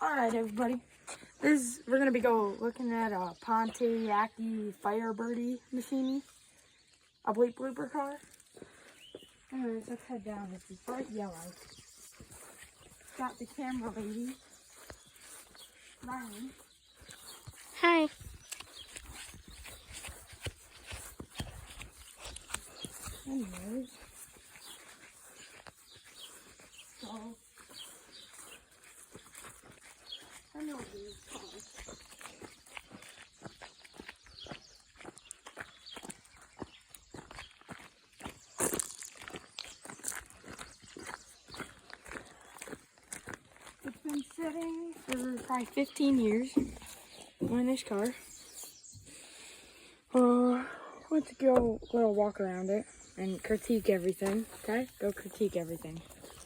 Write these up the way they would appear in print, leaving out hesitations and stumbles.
Alright everybody, we're going to be looking at a Pontiac Firebirdie machine, a bleep blooper car. Anyways, let's head down. This is bright yellow. Got the camera lady, Ryan. Hi. Anyways, so I know these cars. It's been sitting for probably 15 years on this car. Went to go a little walk around it and critique everything. Okay? Go critique everything.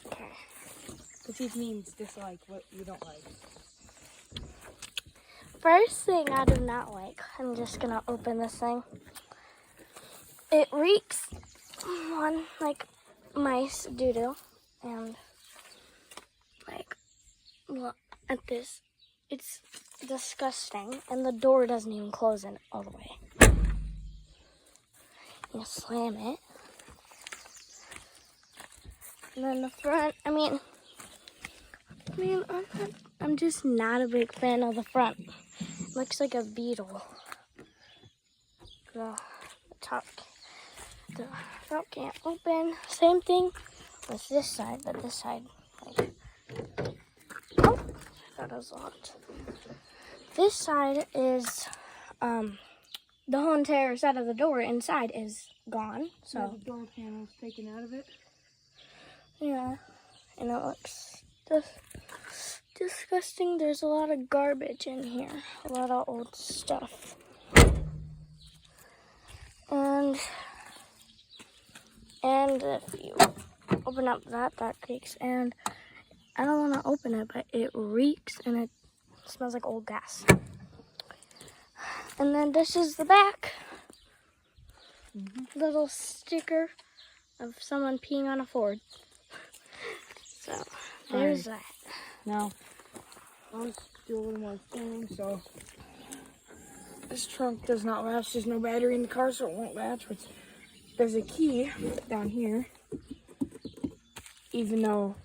Okay. Critique means dislike what you don't like. First thing I do not like, I'm just gonna open this thing. It reeks on like mice doo-doo and like look at this. It's disgusting and the door doesn't even close in all the way. You slam it. And then the front, I'm just not a big fan of the front. It looks like a beetle. The top can't open. Same thing with this side, but this side, like, oh, I thought it was locked. This side is, the whole entire side of the door inside is gone. So yeah, the door panel's taken out of it. Yeah, and it looks disgusting. There's a lot of garbage in here, a lot of old stuff. And if you open up that creaks, and I don't want to open it, but it reeks and it smells like old gas. And then this is the back. Little sticker of someone peeing on a Ford. So there's that. Now, let's do a little more thing. So this trunk does not latch. There's no battery in the car, so it won't latch. Which there's a key down here, even though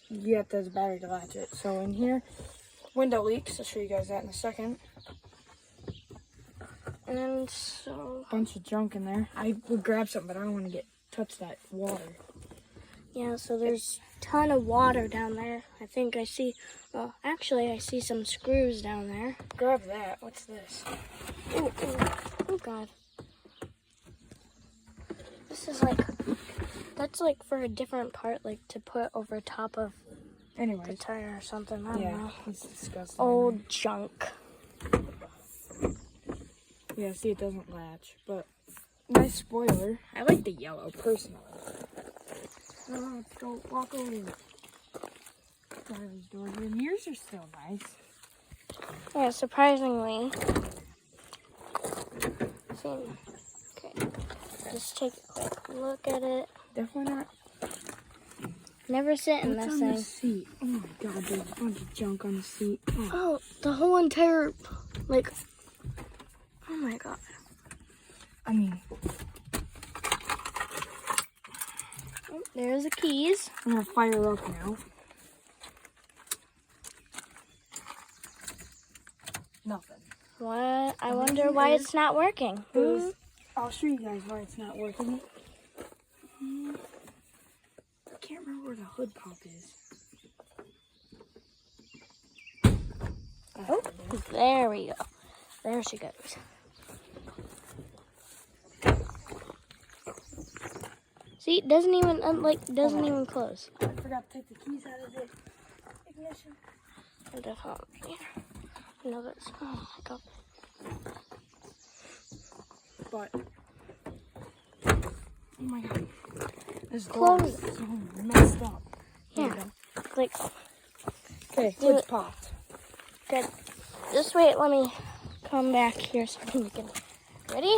you have to have a battery to latch it. So in here, window leaks. I'll show you guys that in a second. And so Bunch of junk in there. I would grab something, but I don't want to touch that water. yeah, so there's a ton of water down there. I think I see, well, actually I see some screws down there. Grab that. What's this? Oh God. This is like, that's like for a different part, like to put over top of the Anyways, tire or something. I don't know. it's disgusting. Old junk. Yeah, see, it doesn't latch, but nice spoiler. I like the yellow, personally. Let's go walk over the driver's door. The mirrors are still nice. Yeah, surprisingly. See, okay, just take a quick look at it. Definitely not. Never sit in What's this on thing. the seat? Oh my God, there's a bunch of junk on the seat. Oh, the whole entire, like, oh my God. I mean, Oh, there's the keys. I'm gonna fire up now. Nothing. What? I wonder why it's not working. I'll show you guys why it's not working. I can't remember where the hood pop is. Oh, there we go. There she goes. See, it doesn't even doesn't close. I forgot to take the keys out of the ignition. And the phone. Yeah. Another. Oh my God. But oh my God, this Close door is so messed up. Yeah. Like, Okay, Do hood's it. popped. good. Just wait. Let me come back here so we can. Ready?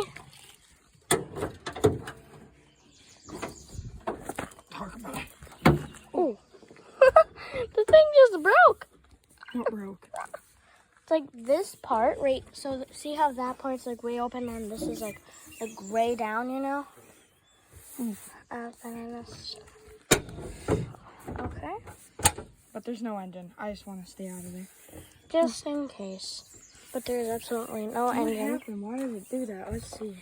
Talk about it. Oh. The thing just broke. What broke? It's like this part, right? So see how that part's like way open and this is like way down, you know? Mm. And then this. Okay. But there's no engine. I just want to stay out of there. Just in case. But there's absolutely no What engine. happened? Why did it do that? Let's see.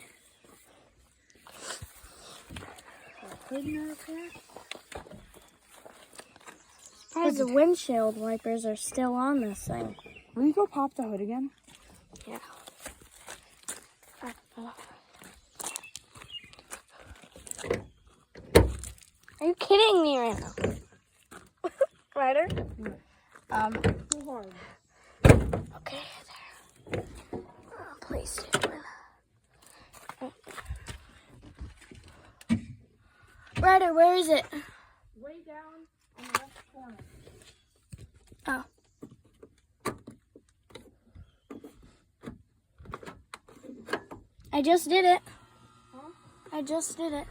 Hood not there? Surprised the windshield wipers are still on this thing. Will you go pop the hood again? Yeah. Are you kidding me right now? Ryder? Too hard. Okay, there. Oh, please stay open. Ryder, where is it? Way down on the left corner. Oh. I just did it. Huh? I just did it.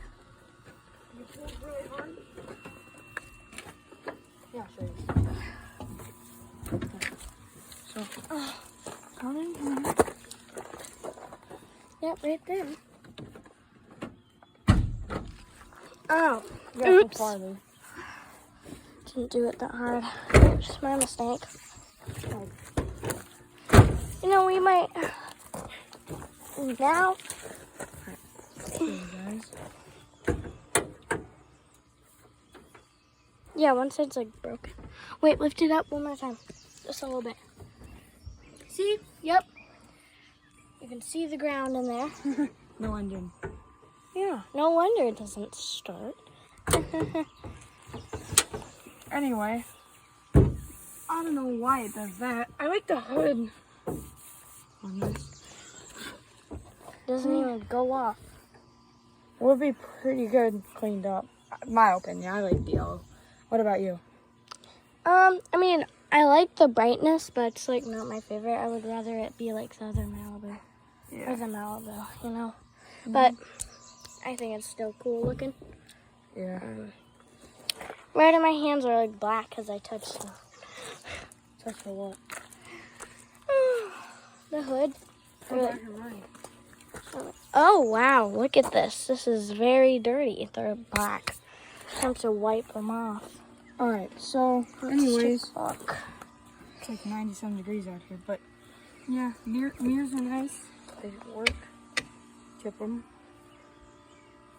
You pulled really hard? Yeah, I'll show you. So, come in here. Yep, right there. Oh, You gotta oops. go farther. Didn't do it that hard. Just my mistake. Oh. You know, we might now. See you guys. Yeah, one side's like broken. Wait, lift it up one more time. Just a little bit. See? Yep. You can see the ground in there. No engine. Yeah. No wonder it doesn't start. Anyway, I don't know why it does that. I like the hood on this. Doesn't even go off. Would be pretty good cleaned up. My opinion, I like the yellow. What about you? I mean, I like the brightness, but it's like not my favorite. I would rather it be like Southern Malibu. Or the Malibu, you know. But I think it's still cool looking. Yeah. Right, and my hands are like black because I touched them. Touch for what? The hood. Go back and right. Oh wow! Look at this. This is very dirty. They're black. Time to wipe them off. All right. So, Let's anyways, take a look. it's like 97 degrees out here, but yeah, mirrors are nice. They work. Tip them.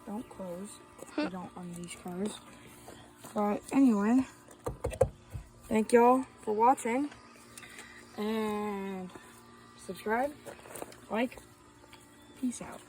Don't close. They don't on these cars. But anyway, thank y'all for watching, and subscribe, like, peace out.